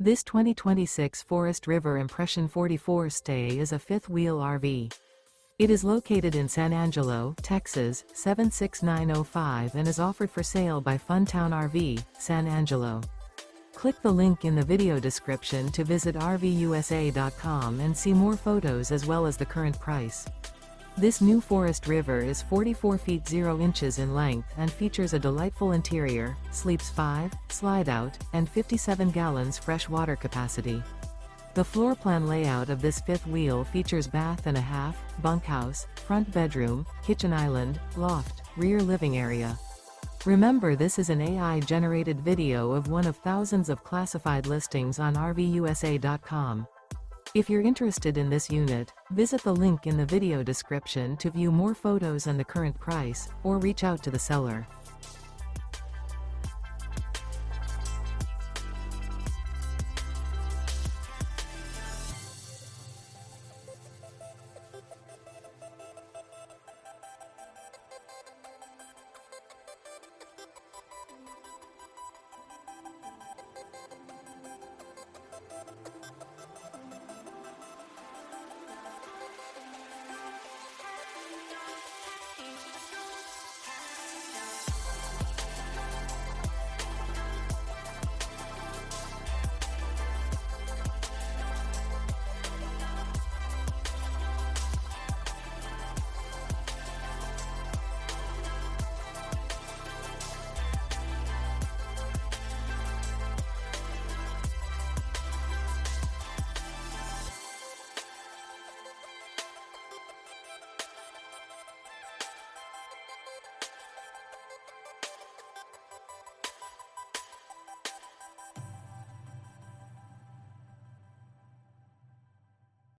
This 2026 Forest River Impression 44 Stay is a fifth-wheel RV. It is located in San Angelo, Texas, 76905 and is offered for sale by Funtown RV, San Angelo. Click the link in the video description to visit RVUSA.com and see more photos as well as the current price. This new Forest River is 44 feet 0 inches in length and features a delightful interior, sleeps 5, slide-out, and 57 gallons fresh water capacity. The floor plan layout of this fifth wheel features bath and a half, bunkhouse, front bedroom, kitchen island, loft, rear living area. Remember, this is an AI-generated video of one of thousands of classified listings on RVUSA.com. If you're interested in this unit, visit the link in the video description to view more photos and the current price, or reach out to the seller.